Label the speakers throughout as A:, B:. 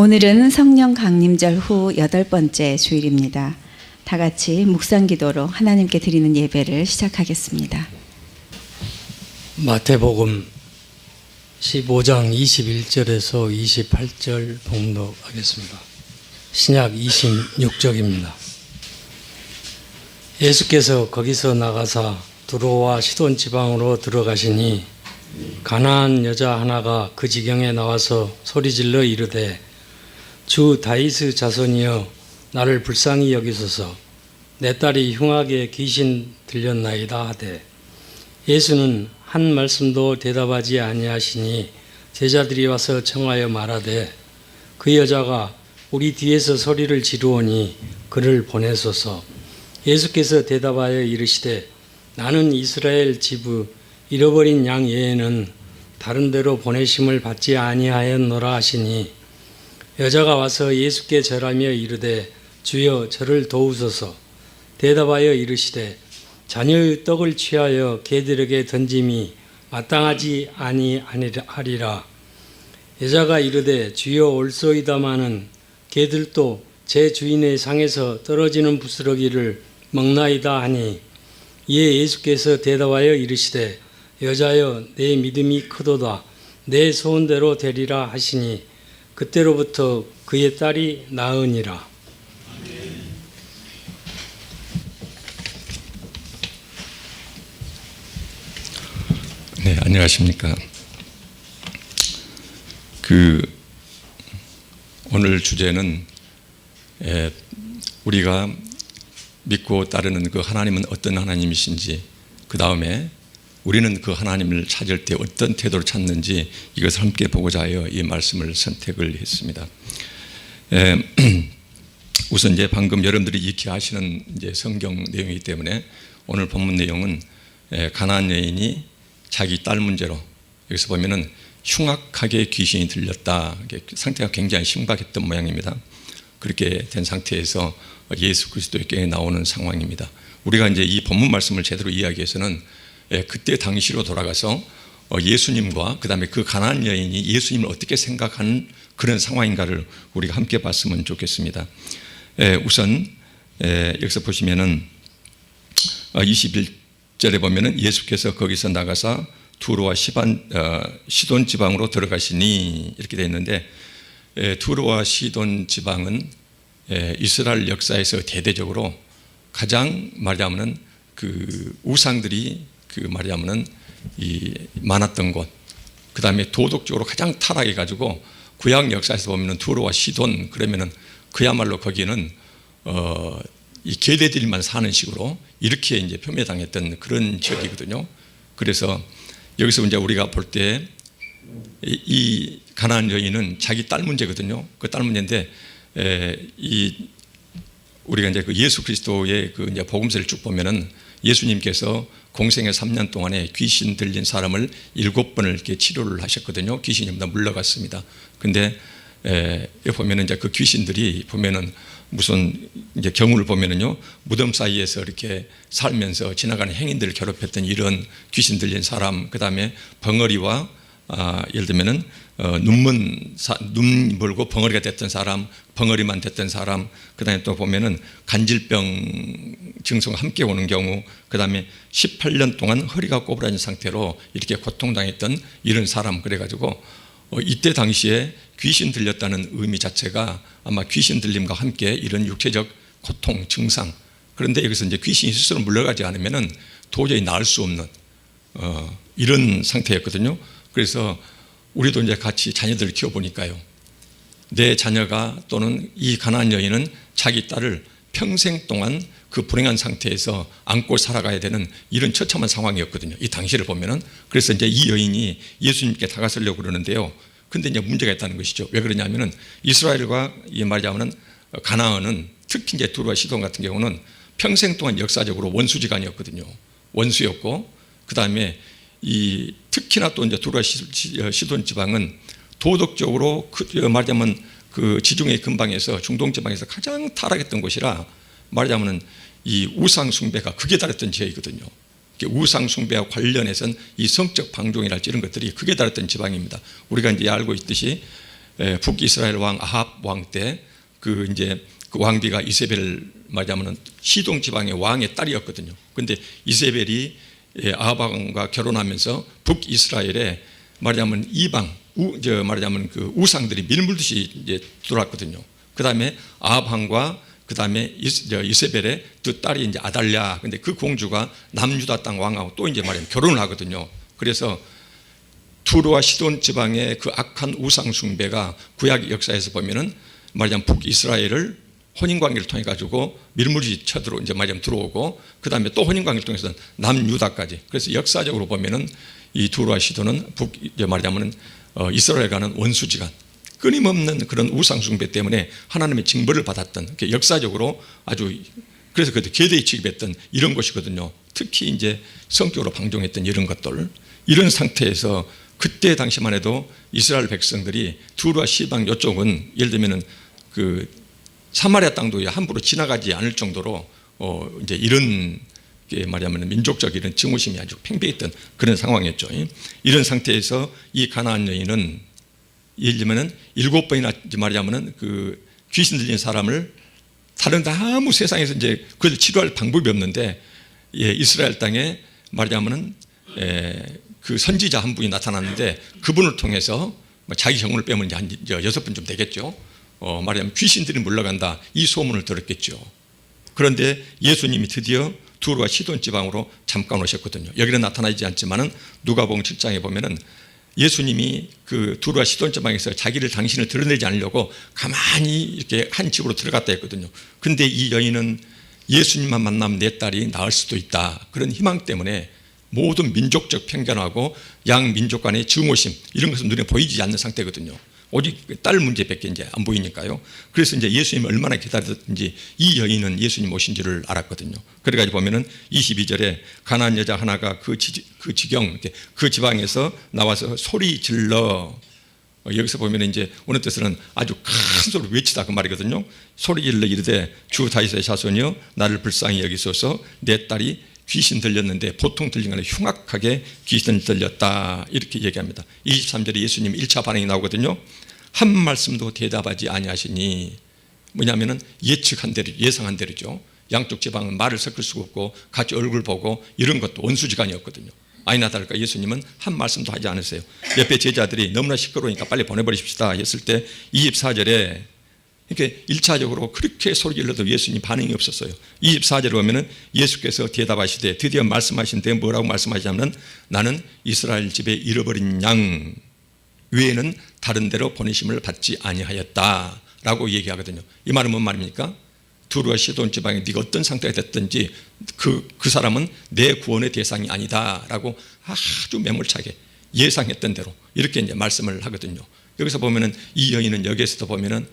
A: 오늘은 성령 강림절 후 8번째 주일입니다. 다 같이 묵상기도로 하나님께 드리는 예배를 시작하겠습니다.
B: 마태복음 15장 21절에서 28절 봉독하겠습니다. 신약 26쪽입니다. 예수께서 거기서 나가사 두로와 시돈 지방으로 들어가시니 가나안 여자 하나가 그 지경에 나와서 소리질러 이르되 주 다윗의 자손이여 나를 불쌍히 여기소서 내 딸이 흉하게 귀신 들렸나이다 하되 예수는 한 말씀도 대답하지 아니하시니 제자들이 와서 청하여 말하되 그 여자가 우리 뒤에서 소리를 지르오니 그를 보내소서. 예수께서 대답하여 이르시되 나는 이스라엘 집의 잃어버린 양 외에는 다른 데로 보내심을 받지 아니하였노라 하시니 여자가 와서 예수께 절하며 이르되 주여 저를 도우소서. 대답하여 이르시되 자녀의 떡을 취하여 개들에게 던짐이 마땅하지 아니하리라. 여자가 이르되 주여 올소이다마는 개들도 제 주인의 상에서 떨어지는 부스러기를 먹나이다 하니 이에 예수께서 대답하여 이르시되 여자여 내 믿음이 크도다 내 소원대로 되리라 하시니 그때로부터 그의 딸이 나으니라.
C: 네, 안녕하십니까. 오늘 주제는 우리가 믿고 따르는 그 하나님은 어떤 하나님이신지, 그 다음에 우리는 그 하나님을 찾을 때 어떤 태도를 찾는지 이것을 함께 보고자 하여 이 말씀을 선택을 했습니다. 우선 이제 방금 여러분들이 익히 아시는 이제 성경 내용이기 때문에 오늘 본문 내용은 가나안 여인이 자기 딸 문제로, 여기서 보면은 흉악하게 귀신이 들렸다. 상태가 굉장히 심각했던 모양입니다. 그렇게 된 상태에서 예수 그리스도에게 나오는 상황입니다. 우리가 이제 이 본문 말씀을 제대로 이해하기 위해서는 그때 당시로 돌아가서 예수님과 그 다음에 그 가나안 여인이 예수님을 어떻게 생각하는 그런 상황인가를 우리가 함께 봤으면 좋겠습니다. 우선 여기서 보시면은 21절에 보면은 예수께서 거기서 나가사 두로와 시돈 지방으로 들어가시니 이렇게 되어 있는데, 두로와 시돈 지방은 이스라엘 역사에서 대대적으로 가장 말하자면은 그 우상들이 말하자면은 많았던 곳, 그 다음에 도덕적으로 가장 타락해 가지고 구약 역사에서 보면은 두로와 시돈 그러면은 그야말로 거기는 이 계대들만 사는 식으로 이렇게 이제 표매당했던 그런 지역이거든요. 그래서 여기서 이제 우리가 볼 때 이 가나안 여인은 자기 딸 문제거든요. 그 딸 문제인데 우리가 이제 그 예수 그리스도의 그 이제 복음서를 쭉 보면은 예수님께서 공생의 3년 동안에 귀신 들린 사람을 7번을 이렇게 치료를 하셨거든요. 귀신이 다 물러갔습니다. 근데 여기 보면은 이제 그 귀신들이 보면은 무슨 이제 경우를 보면은요, 무덤 사이에서 이렇게 살면서 지나가는 행인들을 괴롭혔던 이런 귀신 들린 사람, 그 다음에 벙어리와 예를 들면은 눈 멀고 벙어리가 됐던 사람, 벙어리만 됐던 사람, 그 다음에 또 보면은 간질병 증세가 함께 오는 경우, 그 다음에 18년 동안 허리가 꼬부라진 상태로 이렇게 고통당했던 이런 사람, 그래가지고 이때 당시에 귀신 들렸다는 의미 자체가 아마 귀신 들림과 함께 이런 육체적 고통, 증상, 그런데 여기서 이제 귀신이 스스로 물러가지 않으면은 도저히 나을 수 없는 이런 상태였거든요. 그래서 우리도 이제 같이 자녀들을 키워보니까요, 내 자녀가 또는 이 가나안 여인은 자기 딸을 평생 동안 그 불행한 상태에서 안고 살아가야 되는 이런 처참한 상황이었거든요. 이 당시를 보면은. 그래서 이제 이 여인이 예수님께 다가서려고 그러는데요. 근데 이제 문제가 있다는 것이죠. 왜 그러냐면은 이스라엘과 이 말하자면은 가나안은 특히 이제 두로와 시돈 같은 경우는 평생 동안 역사적으로 원수지간이었거든요. 원수였고, 그 다음에 특히나 또 이제 두로와 시돈 지방은 도덕적으로 말하자면 그 지중해 근방에서 중동 지방에서 가장 타락했던 곳이라 말하자면은 이 우상 숭배가 극에 달했던 지역이거든요. 우상 숭배와 관련해서는 이 성적 방종이랄지 이런 것들이 극에 달했던 지방입니다. 우리가 이제 알고 있듯이 북이스라엘 왕 아합 왕 때 그 이제 그 왕비가 이세벨 말하자면은 시동 지방의 왕의 딸이었거든요. 근데 이세벨이 아합 왕과 결혼하면서 북이스라엘에 말하자면 이방 말하자면 그 우상들이 밀물듯이 이제 들어왔거든요. 그다음에 아합 왕과 그다음에 이세벨의 두 딸이 이제 아달랴. 근데 그 공주가 남유다 땅 왕하고 또 이제 말하자면 결혼을 하거든요. 그래서 두로와 시돈 지방의 그 악한 우상 숭배가 구약 역사에서 보면은 말하자면 북이스라엘을 혼인관계를 통해 가지고 밀물이 쳐들어 이제 말하자면 들어오고 그다음에 또 혼인관계를 통해서 남유다까지. 그래서 역사적으로 보면은 이 두로와 시돈은 말하자면은 이스라엘과는 원수지간, 끊임없는 그런 우상 숭배 때문에 하나님의 징벌을 받았던 역사적으로 아주 그래서 그때 계대에 취급했던 이런 것이거든요. 특히 이제 성격으로 방종했던 이런 것들, 이런 상태에서 그때 당시만 해도 이스라엘 백성들이 두루와 시방 이쪽은 예를 들면은 그 사마리아 땅도 함부로 지나가지 않을 정도로 이제 이런 게 말하자면 민족적 이런 증오심이 아주 팽배했던 그런 상황이었죠. 이런 상태에서 이 가나안 여인은 예를 들면은 7번이나 말하자면은 그 귀신 들린 사람을 다른 아무 세상에서 이제 그걸 치료할 방법이 없는데 이스라엘 땅에 말하자면은 그 선지자 한 분이 나타났는데 그분을 통해서 자기 형을 빼면 이제 한 6번쯤 되겠죠. 말하자면 귀신들이 물러간다 이 소문을 들었겠죠. 그런데 예수님이 드디어 두루와 시돈 지방으로 잠깐 오셨거든요. 여기는 나타나지 않지만은 누가복음 7장에 보면은 예수님이 그 두루와 시돈 지방에서 당신을 드러내지 않으려고 가만히 이렇게 한 집으로 들어갔다 했거든요. 근데 이 여인은 예수님만 만나면 내 딸이 나을 수도 있다 그런 희망 때문에 모든 민족적 편견하고 양민족 간의 증오심 이런 것은 눈에 보이지 않는 상태거든요. 오직 딸 문제밖에 이제 안 보이니까요. 그래서 이제 예수님이 얼마나 기다렸든지 이 여인은 예수님 오신 줄을 알았거든요. 그래가지고 보면은 22절에 가나안 여자 하나가 그 지경 그 지방에서 나와서 소리 질러 여기서 보면 이제 어느 뜻은 아주 큰 소리로 외치다 그 말이거든요. 소리 질러 이르되 주 다윗의 자손이여 나를 불쌍히 여기소서 내 딸이 귀신 들렸는데 보통 들린 거는 흉악하게 귀신 들렸다 이렇게 얘기합니다. 23절에 예수님 1차 반응이 나오거든요. 한 말씀도 대답하지 아니하시니 뭐냐면은 예측한 대로 예상한 대로죠. 양쪽 지방은 말을 섞을 수가 없고 같이 얼굴 보고 이런 것도 원수지간이었거든요. 아니나 다를까 예수님은 한 말씀도 하지 않으세요. 옆에 제자들이 너무나 시끄러우니까 빨리 보내버리십시다 했을 때 24절에 이렇게 1차적으로 그렇게 소리 질러도 예수님 반응이 없었어요. 24절에 보면은 예수께서 대답하시되 드디어 말씀하신데 뭐라고 말씀하시냐면 나는 이스라엘 집에 잃어버린 양 외에는 다른 데로 보내심을 받지 아니하였다라고 얘기하거든요. 이 말은 뭔 말입니까? 두루와 시돈 지방에 네가 어떤 상태가 됐든지 그 사람은 내 구원의 대상이 아니다라고 아주 매몰차게 예상했던 대로 이렇게 이제 말씀을 하거든요. 여기서 보면은 이 여인은 여기에서도 보면은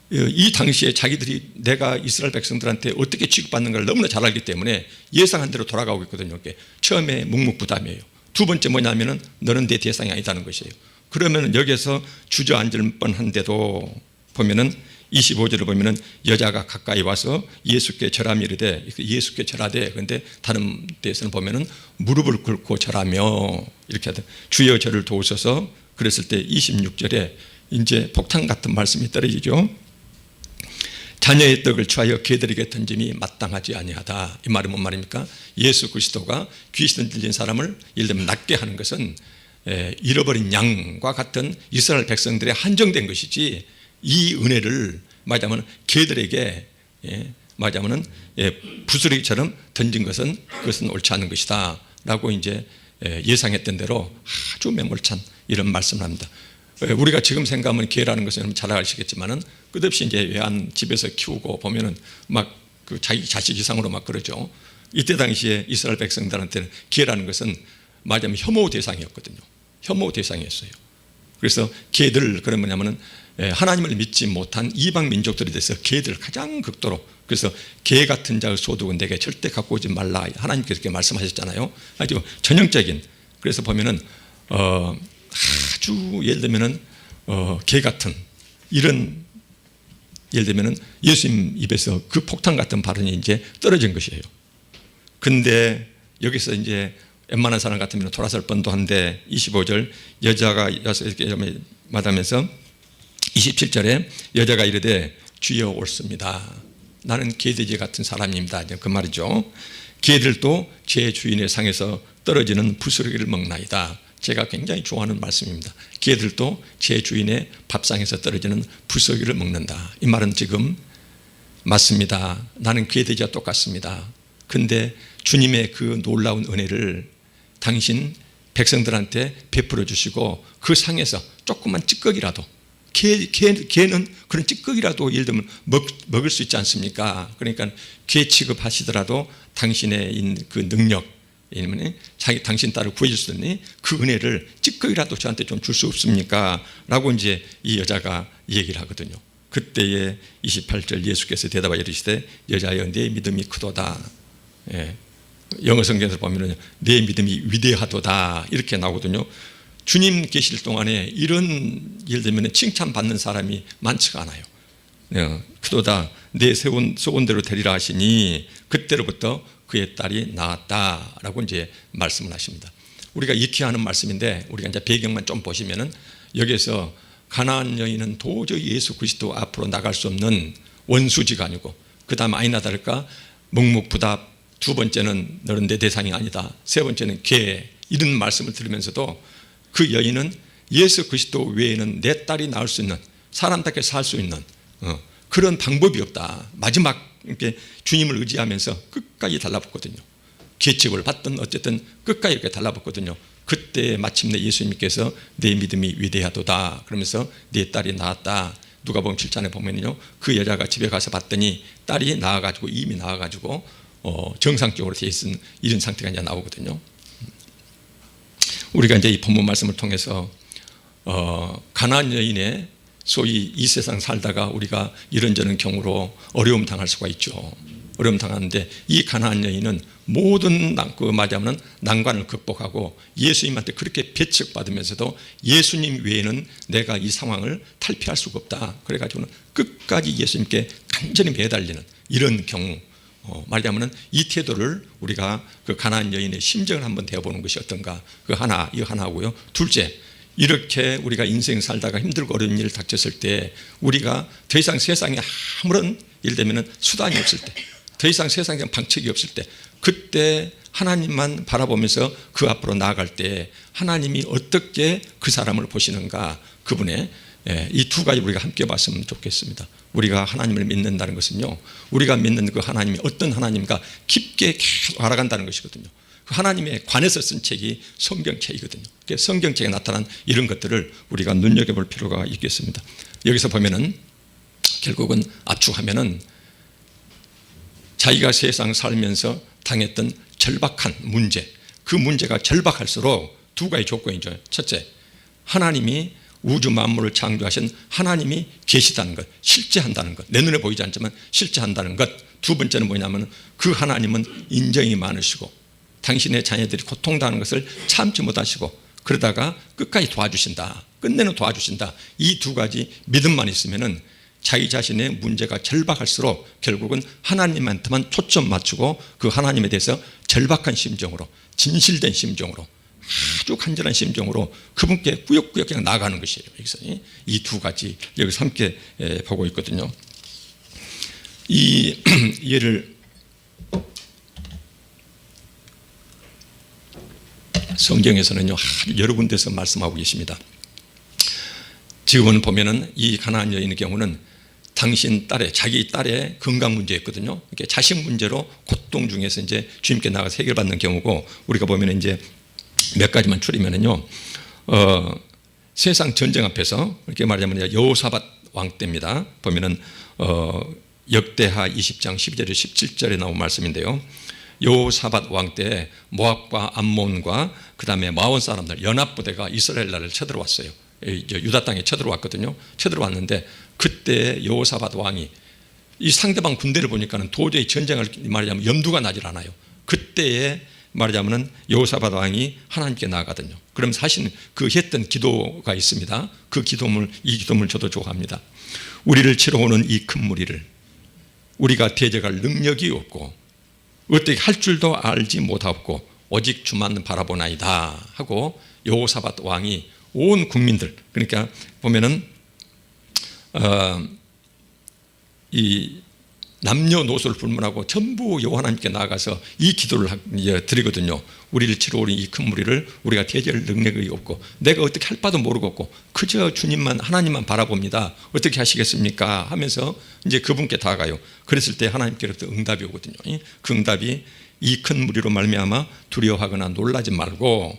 C: 이 당시에 자기들이 내가 이스라엘 백성들한테 어떻게 취급받는 걸 너무나 잘 알기 때문에 예상한 대로 돌아가고 있거든요. 처음에 묵묵부담이에요. 두 번째 뭐냐면은 너는 내 대상이 아니다는 것이에요. 그러면 여기서 주저앉을 뻔한데도 보면은 25절을 보면은 여자가 가까이 와서 예수께 절하며 이르되 예수께 절하되 그런데 다른 데에서는 보면은 무릎을 꿇고 절하며 이렇게 하되 주여 저를 도우소서 그랬을 때 26절에 이제 폭탄 같은 말씀이 떨어지죠. 자녀의 떡을 취하여 개들에게 던짐이 마땅하지 아니하다. 이 말은 뭔 말입니까? 예수 그리스도가 귀신 들린 사람을 예를 들면 낫게 하는 것은 잃어버린 양과 같은 이스라엘 백성들의 한정된 것이지 이 은혜를 말하자면 개들에게 말하자면 부스러기처럼 던진 것은 그것은 옳지 않은 것이다 라고 이제 예상했던 대로 아주 매몰찬 이런 말씀을 합니다. 우리가 지금 생각하면 개라는 것은 잘 아시겠지만은 끝없이 이제 외한 집에서 키우고 보면은 막 그 자기 자식 이상으로 막 그러죠. 이때 당시에 이스라엘 백성들한테는 개라는 것은 말하자면 혐오 대상이었거든요. 혐오 대상이었어요. 그래서 개들 그런 뭐냐면은 하나님을 믿지 못한 이방 민족들에 대해서 개들 가장 극도로 그래서 개 같은 자의 소득은 내게 절대 갖고 오지 말라 하나님께서 그렇게 말씀하셨잖아요. 아주 전형적인 그래서 보면은 아주 예를 들면은 개 같은 이런 예를 들면은 예수님 입에서 그 폭탄 같은 발언이 이제 떨어진 것이에요. 근데 여기서 이제 웬만한 사람 같으면 돌아설 뻔도 한데 25절 여자가 와서 이렇게 말하면서 27절에 여자가 이르되 주여 옳습니다. 나는 개돼지 같은 사람입니다. 그 말이죠. 개들도 제 주인의 상에서 떨어지는 부스러기를 먹나이다. 제가 굉장히 좋아하는 말씀입니다. 개들도 제 주인의 밥상에서 떨어지는 부스러기를 먹는다. 이 말은 지금 맞습니다. 나는 개돼지와 똑같습니다. 근데 주님의 그 놀라운 은혜를 당신 백성들한테 베풀어 주시고 그 상에서 조그만 찌꺼기라도 개는 그런 찌꺼기라도 예를 들면 먹을 수 있지 않습니까? 그러니까 개 취급하시더라도 당신의 그 능력, 당신 딸을 구해줄 수 있는 그 은혜를 찌꺼기라도 저한테 좀 줄 수 없습니까? 라고 이제 이 여자가 얘기를 하거든요. 그때에 28절 예수께서 대답하여 이르시되 여자여 내 믿음이 크도다. 예. 영어 성경에서 보면은 내 믿음이 위대하도다 이렇게 나오거든요. 주님 계실 동안에 이런 예를 들면 칭찬받는 사람이 많지가 않아요. 예. 크도다 내 소원대로 되리라 하시니 그때로부터 그의 딸이 낳았다라고 이제 말씀을 하십니다. 우리가 익히 하는 말씀인데 우리가 이제 배경만 좀 보시면은 여기서 가나안 여인은 도저히 예수 그리스도 앞으로 나갈 수 없는 원수지간이고 그다음 아니나 다를까 묵묵부답 두 번째는 너는 내 대상이 아니다. 세 번째는 개 이런 말씀을 들으면서도 그 여인은 예수 그리스도 외에는 내 딸이 낳을 수 있는 사람답게 살 수 있는 그런 방법이 없다. 마지막 이렇게 주님을 의지하면서 끝까지 달라붙거든요. 계책을 받든 어쨌든 끝까지 이렇게 달라붙거든요. 그때 마침내 예수님께서 내 믿음이 위대하도다 그러면서 내 딸이 낳았다. 누가복음 7장에 보면요, 그 여자가 집에 가서 봤더니 딸이 나와가지고 이미 나와가지고 정상적으로 돼 있는 이런 상태가 이제 나오거든요. 우리가 이제 이 본문 말씀을 통해서 가나안 여인의 소위 이 세상 살다가 우리가 이런저런 경우로 어려움 당할 수가 있죠. 어려움 당하는데 이 가나안 여인은 모든 말하자면 난관을 극복하고 예수님한테 그렇게 배척받으면서도 예수님 외에는 내가 이 상황을 탈피할 수가 없다. 그래가지고는 끝까지 예수님께 간절히 매달리는 이런 경우 말하자면 이 태도를 우리가 그 가나안 여인의 심정을 한번 대해보는 것이 어떤가. 이거 하나고요. 둘째, 이렇게 우리가 인생 살다가 힘들고 어려운 일을 닥쳤을 때 우리가 더 이상 세상에 아무런 예를 들면 수단이 없을 때 더 이상 세상에 방책이 없을 때 그때 하나님만 바라보면서 그 앞으로 나아갈 때 하나님이 어떻게 그 사람을 보시는가 그분의 이 두 가지 우리가 함께 봤으면 좋겠습니다. 우리가 하나님을 믿는다는 것은요 우리가 믿는 그 하나님이 어떤 하나님인가 깊게 계속 알아간다는 것이거든요. 그 하나님에 관해서 쓴 책이 성경책이거든요. 성경책에 나타난 이런 것들을 우리가 눈여겨볼 필요가 있겠습니다. 여기서 보면은 결국은 압축하면은 자기가 세상 살면서 당했던 절박한 문제, 그 문제가 절박할수록 두 가지 조건이죠. 첫째, 하나님이 우주 만물을 창조하신 하나님이 계시다는 것, 실제한다는 것, 내 눈에 보이지 않지만 실제한다는 것. 두 번째는 뭐냐면 그 하나님은 인정이 많으시고 당신의 자녀들이 고통당하는 것을 참지 못하시고 그러다가 끝까지 도와주신다, 끝내는 도와주신다. 이 두 가지 믿음만 있으면은 자기 자신의 문제가 절박할수록 결국은 하나님한테만 초점 맞추고 그 하나님에 대해서 절박한 심정으로, 진실된 심정으로, 아주 간절한 심정으로 그분께 꾸역꾸역 그냥 나아가는 것이에요. 여기서 이 두 가지 여기서 함께 보고 있거든요. 이 예를 성경에서는요 아주 여러 군데서 말씀하고 계십니다. 지금은 보면은 이 가나안 여인의 경우는 당신 딸의 자기 딸의 건강 문제였거든요. 이렇게 자식 문제로 고통 중에서 이제 주님께 나가서 해결받는 경우고 우리가 보면 이제 몇 가지만 추리면은요, 세상 전쟁 앞에서 이렇게 말하자면 여호사밧 왕 때입니다. 보면은 역대하 20장 12절에 17절에 나온 말씀인데요. 여호사밧 왕 때 모압과 암몬과 그 다음에 마온 사람들 연합부대가 이스라엘 나라를 쳐들어왔어요. 유다 땅에 쳐들어왔거든요. 쳐들어왔는데 그때 여호사밧 왕이 이 상대방 군대를 보니까는 도저히 전쟁을 말하자면 염두가 나질 않아요. 그때에 말하자면은 여호사밧 왕이 하나님께 나아가거든요. 그럼 사실 그 했던 기도가 있습니다. 그 이 기도문을 저도 좋아합니다. 우리를 치러 오는 이 큰 무리를 우리가 대적할 능력이 없고 어떻게 할 줄도 알지 못하고 오직 주만 바라보나이다 하고 여호사밧 왕이 온 국민들, 그러니까 보면은 이 남녀노소를 불문하고 전부 여호와 하나님께 나아가서 이 기도를 드리거든요. 우리를 치러 오는 이 큰 무리를 우리가 대적할 능력이 없고 내가 어떻게 할 바도 모르고 없고 그저 주님만 하나님만 바라봅니다. 어떻게 하시겠습니까? 하면서 이제 그분께 다가가요. 그랬을 때 하나님께로부터 응답이 오거든요. 그 응답이 이 큰 무리로 말미암아 두려워하거나 놀라지 말고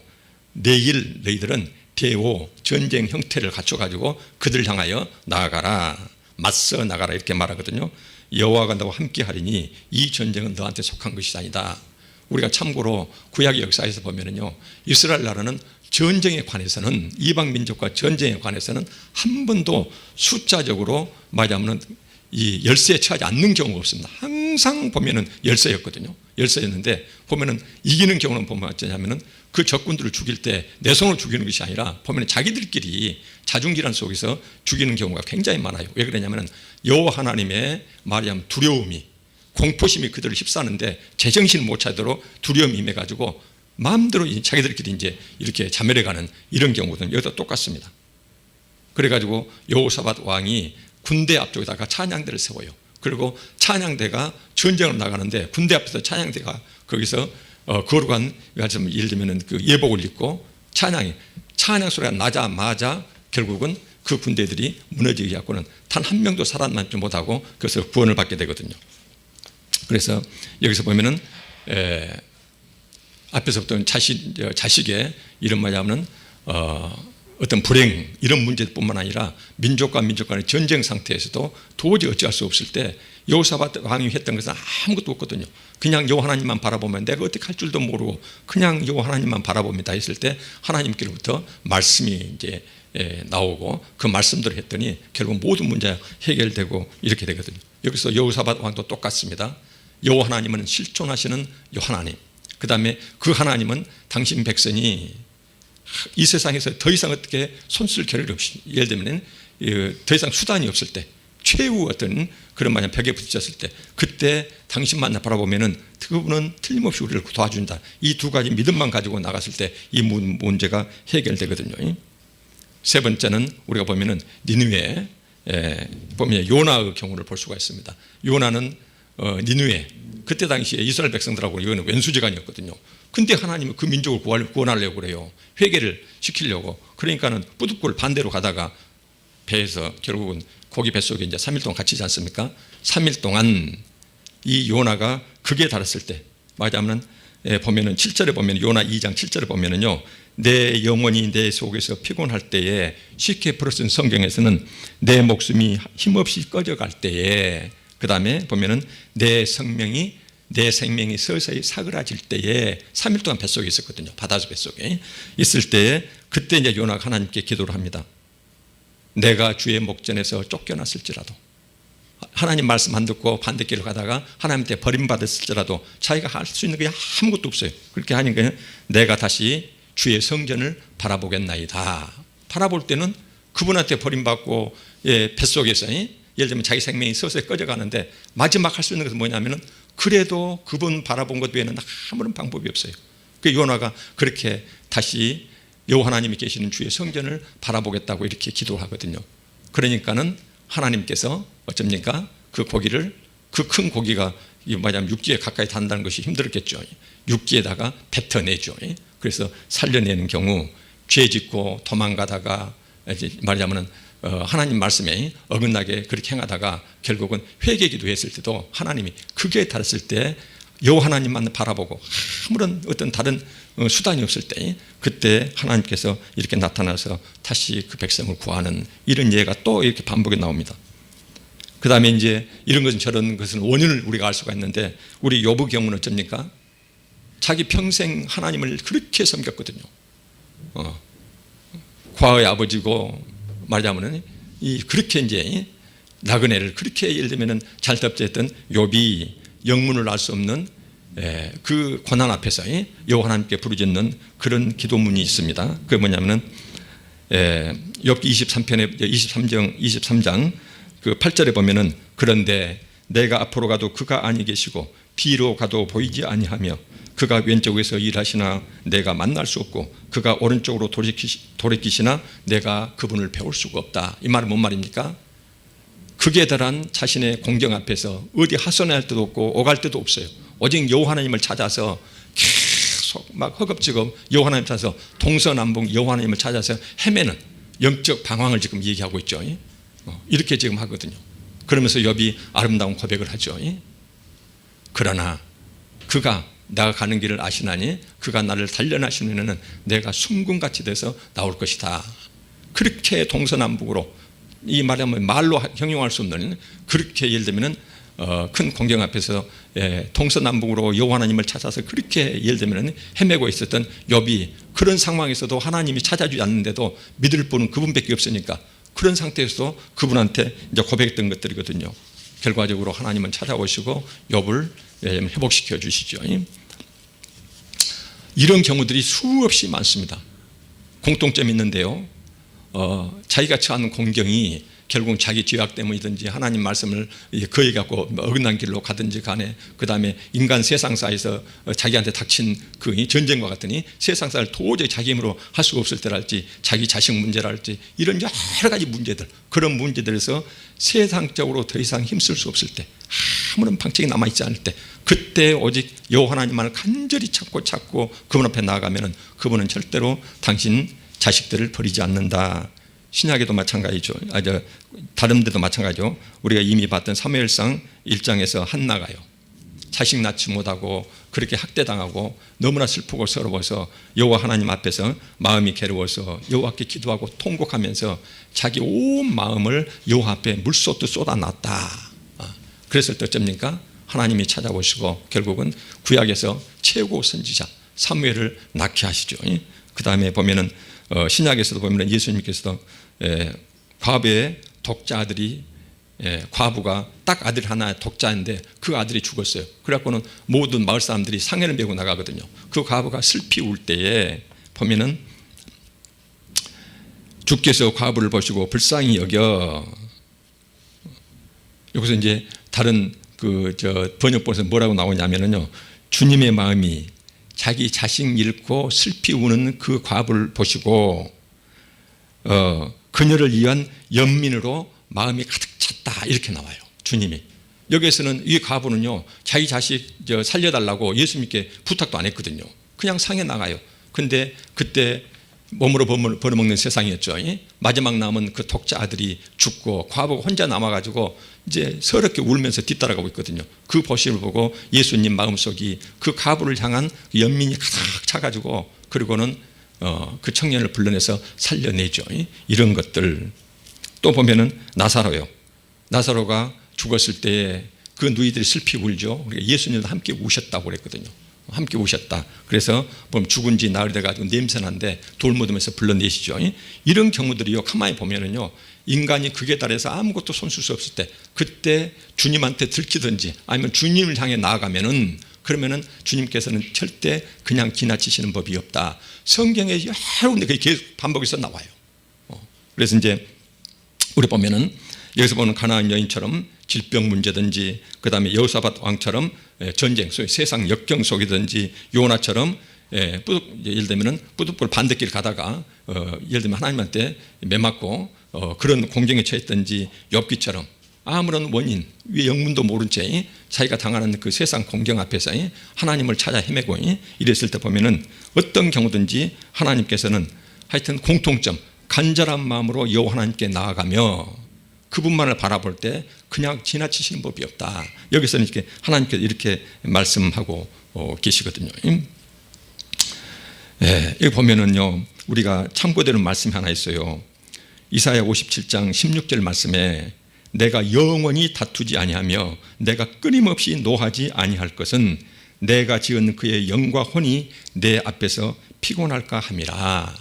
C: 내일 너희들은 대오 전쟁 형태를 갖춰가지고 그들 향하여 나아가라, 맞서 나가라 이렇게 말하거든요. 여호와가 너와 함께 하리니 이 전쟁은 너한테 속한 것이 아니다. 우리가 참고로 구약의 역사에서 보면은요, 이스라엘 나라는 전쟁에 관해서는 이방 민족과 전쟁에 관해서는 한 번도 숫자적으로 말하자면 이 열세에 처하지 않는 경우가 없습니다. 항상 보면은 열세였거든요. 열세였는데 보면은 이기는 경우는 보면 어쩌냐면은 그 적군들을 죽일 때 내 손으로 죽이는 것이 아니라 보면은 자기들끼리 자중질환 속에서 죽이는 경우가 굉장히 많아요. 왜 그러냐면은 여호와 하나님의 말하자면 두려움이, 공포심이 그들을 휩싸는데 제정신을 못 차도록 두려움이 임해가지고 마음대로 자기들끼리 이제 이렇게 자멸해가는 이런 경우거든요. 여기도 똑같습니다. 그래가지고 여호사밧 왕이 군대 앞쪽에다가 찬양대를 세워요. 그리고 찬양대가 전쟁을 나가는데 군대 앞에서 찬양대가 거기서 거룩한 예를 들면 그 예복을 입고 찬양 소리가 나자마자 결국은 그 군대들이 무너지게 갖고는 단 한 명도 살아남지 못하고 그래서 구원을 받게 되거든요. 그래서 여기서 보면은 앞에서부터 자식의 이런 말하면 어떤 불행 이런 문제뿐만 아니라 민족과 민족 간의 전쟁 상태에서도 도저히 어찌할 수 없을 때 여호사밧 왕이 했던 것은 아무것도 없거든요. 그냥 여호와 하나님만 바라보면 내가 어떻게 할 줄도 모르고 그냥 여호와 하나님만 바라봅니다 했을 때 하나님께로부터 말씀이 이제 나오고 그 말씀대로 했더니 결국 모든 문제가 해결되고 이렇게 되거든요. 여기서 여호사밧 왕도 똑같습니다. 여호와 하나님은 실존하시는 여호와 하나님, 그 다음에 그 하나님은 당신 백성이 이 세상에서 더 이상 어떻게 손쓸 겨를이 없이, 예를 들면 더 이상 수단이 없을 때, 최후 어떤 그런 마냥 벽에 부딪혔을 때, 그때 당신만 바라보면은 그분은 틀림없이 우리를 도와준다. 이 두 가지 믿음만 가지고 나갔을 때 이 문제가 해결되거든요. 세 번째는 우리가 보면은 니느웨 보면 요나의 경우를 볼 수가 있습니다. 요나는 니느웨 그때 당시에 이스라엘 백성들하고 이거는 왼수지간이었거든요. 근데 하나님은 그 민족을 구원하려고 그래요. 회개를 시키려고. 그러니까는 뿌듯골 반대로 가다가 배에서 결국은 고기 뱃속에 이제 3일 동안 갇히지 않습니까? 3일 동안 이 요나가 극에 달했을 때, 말하자면 보면은 7절에 보면 요나 2장 7절에 보면은요, 내 영혼이 내 속에서 피곤할 때에 쉽게 풀어쓴 성경에서는 내 목숨이 힘없이 꺼져갈 때에, 그 다음에 보면은 내 생명이 서서히 사그라질 때에 3일 동안 뱃속에 있었거든요. 바다속 뱃속에 있을 때에 그때 이제 요나가 하나님께 기도를 합니다. 내가 주의 목전에서 쫓겨났을지라도, 하나님 말씀 안 듣고 반대길로 가다가 하나님한테 버림받았을지라도 자기가 할 수 있는 게 아무것도 없어요. 그렇게 하니까 내가 다시 주의 성전을 바라보겠나이다. 바라볼 때는 그분한테 버림받고 뱃속에서 예를 들면 자기 생명이 서서히 꺼져가는데 마지막 할 수 있는 것은 뭐냐면은 그래도 그분 바라본 것 외에는 아무런 방법이 없어요. 그 요나가 그렇게 다시 여호와 하나님이 계시는 주의 성전을 바라보겠다고 이렇게 기도하거든요. 그러니까는 하나님께서 어쩝니까? 그 고기를, 그 큰 고기가 말하자면 육지에 가까이 닿는다는 것이 힘들었겠죠. 육지에다가 뱉어내죠. 그래서 살려내는 경우 죄 짓고 도망가다가 말하자면 하나님 말씀에 어긋나게 그렇게 행하다가 결국은 회개 기도했을 때도 하나님이 극에 달했을 때 여호와 하나님만 바라보고 아무런 어떤 다른 수단이 없을 때 그때 하나님께서 이렇게 나타나서 다시 그 백성을 구하는 이런 예가 또 이렇게 반복에 나옵니다. 그 다음에 이제 이런 것은 저런 것은 원인을 우리가 알 수가 있는데 우리 욥의 경우는 어쩝니까? 자기 평생 하나님을 그렇게 섬겼거든요. 과거의 아버지고 말하자면 그렇게 이제 나그네를 그렇게 예를 들면 잘 답제했던 욥이 영문을 알 수 없는 그 고난 앞에서 여호와 하나님께 부르짖는 그런 기도문이 있습니다. 그게 뭐냐면은 욥기 23장 그 8절에 보면은 그런데 내가 앞으로 가도 그가 아니 계시고 뒤로 가도 보이지 아니하며 그가 왼쪽에서 일하시나 내가 만날 수 없고 그가 오른쪽으로 돌이키시나 내가 그분을 배울 수가 없다. 이 말은 뭔 말입니까? 극에 달한 자신의 공경 앞에서 어디 하소연할 데도 없고 오갈 데도 없어요. 오직 여호와 하나님을 찾아서 계속 막 허겁지겁 여호와 하나님 찾아서 동서남북 여호와 하나님을 찾아서 헤매는 영적 방황을 지금 얘기하고 있죠. 이렇게 지금 하거든요. 그러면서 욥이 아름다운 고백을 하죠. 그러나 그가 내가 가는 길을 아시나니 그가 나를 단련하시면은 내가 숨금같이 돼서 나올 것이다. 그렇게 동서남북으로, 이 말하면 말로 형용할 수 없는, 그렇게 예를 들면은 큰 공경 앞에서 동서남북으로 여호와 하나님을 찾아서 그렇게 예를 들면 헤매고 있었던 욥이 그런 상황에서도 하나님이 찾아주지 않는데도 믿을 분은 그분밖에 없으니까 그런 상태에서도 그분한테 이제 고백했던 것들이거든요. 결과적으로 하나님은 찾아오시고 욥을 회복시켜 주시죠. 이런 경우들이 수없이 많습니다. 공통점이 있는데요. 자기가 처하는 공경이 결국 자기 죄악 때문이든지 하나님 말씀을 거의 갖고 어긋난 길로 가든지 간에, 그 다음에 인간 세상사에서 자기한테 닥친 그 전쟁과 같으니 세상사를 도저히 자기 힘으로 할 수가 없을 때랄지, 자기 자식 문제랄지, 이런 여러 가지 문제들, 그런 문제들에서 세상적으로 더 이상 힘쓸 수 없을 때, 아무런 방책이 남아있지 않을 때, 그때 오직 여호와 하나님만을 간절히 찾고 그분 앞에 나아가면 그분은 절대로 당신 자식들을 버리지 않는다. 신약에도 마찬가지죠. 다른 데도 마찬가지죠. 우리가 이미 봤던 사무엘상 1장에서 한나가요. 자식 낳지 못하고 그렇게 학대당하고 너무나 슬프고 서러워서 여호와 하나님 앞에서 마음이 괴로워서 여호와께 기도하고 통곡하면서 자기 온 마음을 여호와 앞에 물쏟듯 쏟아놨다. 그랬을 때 어쩝니까? 하나님이 찾아오시고 결국은 구약에서 최고 선지자 사무엘을 낳게 하시죠. 그 다음에 보면은 신약에서도 보면 예수님께서도 과부의 독자 아들이, 과부가 딱 아들 하나 독자인데 그 아들이 죽었어요. 그래갖고는 모든 마을 사람들이 상해를 메고 나가거든요. 그 과부가 슬피 울 때에 보면은 주께서 과부를 보시고 불쌍히 여겨, 여기서 이제 다른 번역본에서 뭐라고 나오냐면요, 주님의 마음이 자기 자식 잃고 슬피 우는 그 과부를 보시고 그녀를 위한 연민으로 마음이 가득 찼다, 이렇게 나와요. 주님이 여기에서는 이 과부는요, 자기 자식 살려달라고 예수님께 부탁도 안 했거든요. 그냥 상해 나가요. 근데 그때 몸으로 벌어먹는 세상이었죠. 마지막 남은 그 독자 아들이 죽고 과부가 혼자 남아가지고 이제 서럽게 울면서 뒤따라가고 있거든요. 그 모습을 보고 예수님 마음속이 그 과부를 향한 연민이 가득 차가지고, 그리고는 그 청년을 불러내서 살려내죠. 이런 것들. 또 보면은 나사로요. 나사로가 죽었을 때에 그 누이들이 슬피 울죠. 우리가 예수님도 함께 우셨다고 그랬거든요. 함께 우셨다. 그래서 보면 죽은 지 나흘 돼가지고 냄새난데 돌무덤에서 불러내시죠. 이런 경우들이요, 가만히 보면은요, 인간이 극에 달해서 아무것도 손쓸 수 없을 때, 그때 주님한테 들키든지 아니면 주님을 향해 나아가면은, 그러면은 주님께서는 절대 그냥 지나치시는 법이 없다. 성경에 여러 군데 그게 계속 반복해서 나와요. 그래서 이제 우리 보면은 여기서 보는 가나안 여인처럼 질병 문제든지, 그 다음에 여호사밧 왕처럼 전쟁, 소위 세상 역경 속이든지, 요나처럼 예를 들면 뿌듯불 반대길 가다가 예를 들면 하나님한테 매맞고 그런 공경에 처했든지, 욥기처럼 아무런 원인, 위 영문도 모른 채 자기가 당하는 그 세상 공경 앞에서 하나님을 찾아 헤매고 이랬을 때 보면은 어떤 경우든지 하나님께서는 하여튼 공통점, 간절한 마음으로 여호와 하나님께 나아가며 그분만을 바라볼 때 그냥 지나치시는 법이 없다. 여기서는 이렇게 하나님께서 이렇게 말씀하고 계시거든요. 여기 보면은요, 우리가 참고되는 말씀이 하나 있어요. 이사야 57장 16절 말씀에 내가 영원히 다투지 아니하며 내가 끊임없이 노하지 아니할 것은 내가 지은 그의 영과 혼이 내 앞에서 피곤할까 함이라.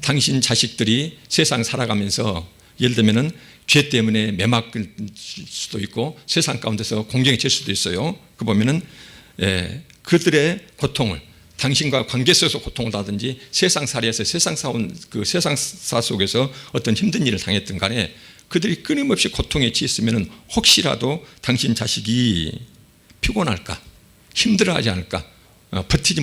C: 당신 자식들이 세상 살아가면서 예를 들면은 죄 때문에 매맞을 수도 있고 세상 가운데서 공경에 질 수도 있어요. 그 보면은 그들의 고통을, 당신과 관계 속에서 고통을 받든지 세상살이에서 세상사 속에서 어떤 힘든 일을 당했든 간에 그들이 끊임없이 고통에 치였으면 혹시라도 당신 자식이 피곤할까, 힘들어하지 않을까, 버티지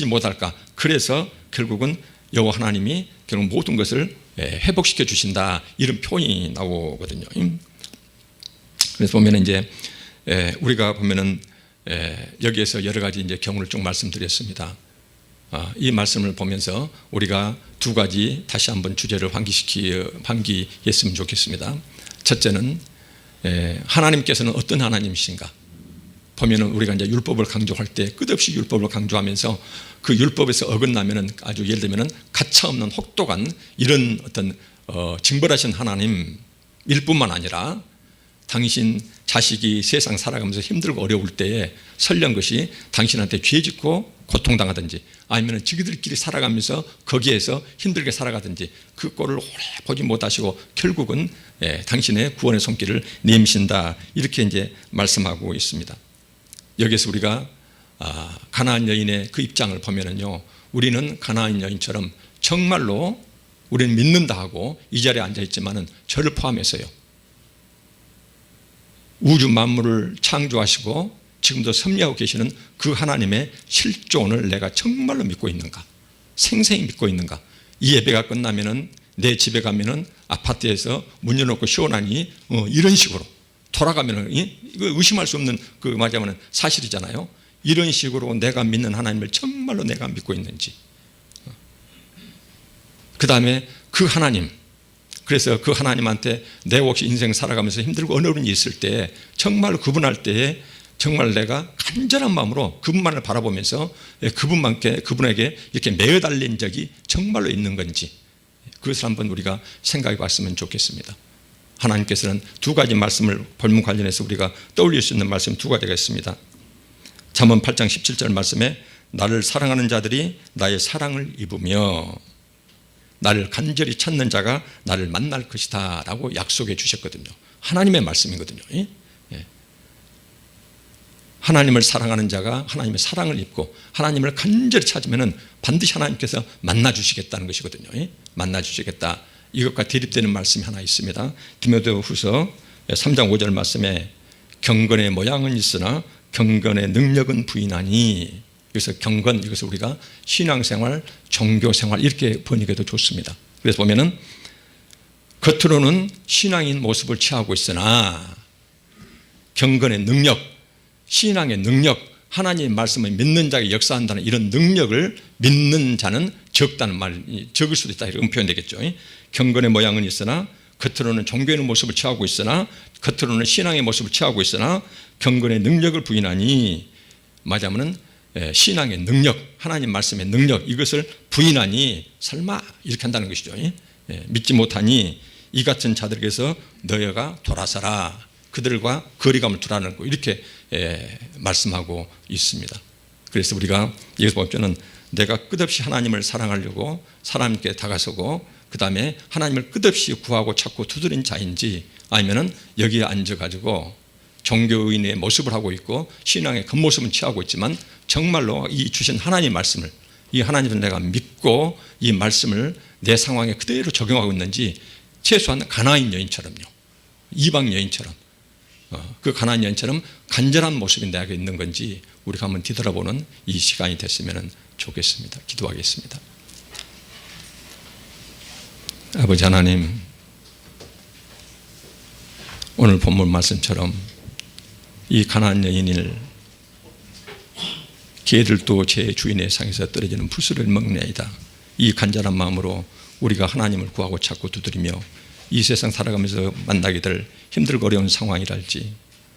C: 못할까. 그래서 결국은 여호와 하나님이 결국 모든 것을 회복시켜 주신다, 이런 표현이 나오거든요. 그래서 보면은 이제 우리가 보면은 여기에서 여러 가지 이제 경우를 쭉 말씀드렸습니다. 이 말씀을 보면서 우리가 두 가지 다시 한번 주제를 환기했으면 좋겠습니다. 첫째는 하나님께서는 어떤 하나님이신가? 보면은 우리가 이제 율법을 강조할 때 끝없이 율법을 강조하면서 그 율법에서 어긋나면은 아주 예를 들면은 가차없는 혹독한 이런 어떤 징벌하신 하나님일 뿐만 아니라 당신 자식이 세상 살아가면서 힘들고 어려울 때에 설령 것이 당신한테 죄 짓고 고통당하든지 아니면 지그들끼리 살아가면서 거기에서 힘들게 살아가든지 그 꼴을 오래 보지 못하시고 결국은 당신의 구원의 손길을 내미신다, 이렇게 이제 말씀하고 있습니다. 여기서 우리가 가나안 여인의 그 입장을 보면은요, 우리는 가나안 여인처럼 정말로 우리는 믿는다 하고 이 자리에 앉아 있지만은 저를 포함해서요, 우주 만물을 창조하시고 지금도 섭리하고 계시는 그 하나님의 실존을 내가 정말로 믿고 있는가, 생생히 믿고 있는가. 이 예배가 끝나면은 내 집에 가면은 아파트에서 문 열어놓고 시원하니 이런 식으로 돌아가면은 이거 의심할 수 없는 그 말하자면 사실이잖아요. 이런 식으로 내가 믿는 하나님을 정말로 내가 믿고 있는지. 그 다음에 그 하나님, 그래서 그 하나님한테 내 혹시 인생 살아가면서 힘들고 어려운 일이 있을 때 정말 그분할 때에 정말 내가 간절한 마음으로 그분만을 바라보면서 그분에게 이렇게 매어 달린 적이 정말로 있는 건지, 그것을 한번 우리가 생각해 봤으면 좋겠습니다. 하나님께서는 두 가지 말씀을 본문 관련해서 우리가 떠올릴 수 있는 말씀 두 가지가 있습니다. 잠언 8장 17절 말씀에 나를 사랑하는 자들이 나의 사랑을 입으며 나를 간절히 찾는 자가 나를 만날 것이다 라고 약속해 주셨거든요. 하나님의 말씀이거든요. 하나님을 사랑하는 자가 하나님의 사랑을 입고 하나님을 간절히 찾으면 반드시 하나님께서 만나주시겠다는 것이거든요. 만나주시겠다. 이것과 대립되는 말씀이 하나 있습니다. 디모데후서 3장 5절 말씀에 경건의 모양은 있으나 경건의 능력은 부인하니, 그래서 경건, 이것을 우리가 신앙생활, 종교생활 이렇게 번역해도 좋습니다. 그래서 보면은 겉으로는 신앙인 모습을 취하고 있으나 경건의 능력, 신앙의 능력, 하나님의 말씀을 믿는 자에게 역사한다는 이런 능력을 믿는 자는 적다는 말이 적을 수도 있다, 이런 표현되겠죠. 경건의 모양은 있으나 겉으로는 종교의 모습을 취하고 있으나 겉으로는 신앙의 모습을 취하고 있으나 경건의 능력을 부인하니, 말하자면 신앙의 능력, 하나님 말씀의 능력, 이것을 부인하니 설마 이렇게 한다는 것이죠. 믿지 못하니 이 같은 자들에게서 너희가 돌아서라, 그들과 거리감을 두라는 거, 이렇게 말씀하고 있습니다. 그래서 우리가 여기서 볼 때는 내가 끝없이 하나님을 사랑하려고 사람께 다가서고 그 다음에 하나님을 끝없이 구하고 찾고 두드린 자인지, 아니면은 여기에 앉아가지고 종교인의 모습을 하고 있고 신앙의 겉모습은 취하고 있지만 정말로 이 주신 하나님의 말씀을, 이 하나님을 내가 믿고 이 말씀을 내 상황에 그대로 적용하고 있는지, 최소한 가나안 여인처럼요, 이방 여인처럼 그 가나안 여인처럼 간절한 모습이 내게 있는 건지 우리가 한번 뒤돌아보는 이 시간이 됐으면 좋겠습니다. 기도하겠습니다. 아버지 하나님, 오늘 본문 말씀처럼 이 가나안 여인을 개들도 제 주인의 상에서 떨어지는 풀수를 먹나이다. 이 간절한 마음으로 우리가 하나님을 구하고 찾고 두드리며 이 세상 살아가면서 만나게 될 힘들고 어려운 상황이랄지,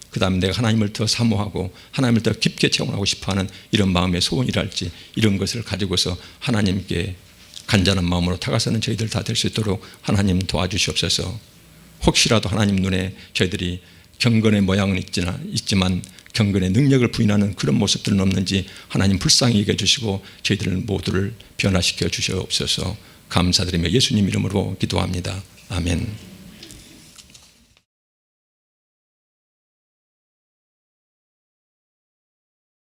C: 그 다음에 내가 하나님을 더 사모하고 하나님을 더 깊게 체험하고 싶어하는 이런 마음의 소원이랄지, 이런 것을 가지고서 하나님께 간절한 마음으로 다가서는 저희들 다 될 수 있도록 하나님 도와주시옵소서. 혹시라도 하나님 눈에 저희들이 경건의 모양은 있지만 경건의 능력을 부인하는 그런 모습들은 없는지 하나님 불쌍히 여겨 주시고 저희들 모두를 변화시켜 주시옵소서. 감사드리며 예수님 이름으로 기도합니다. 아멘.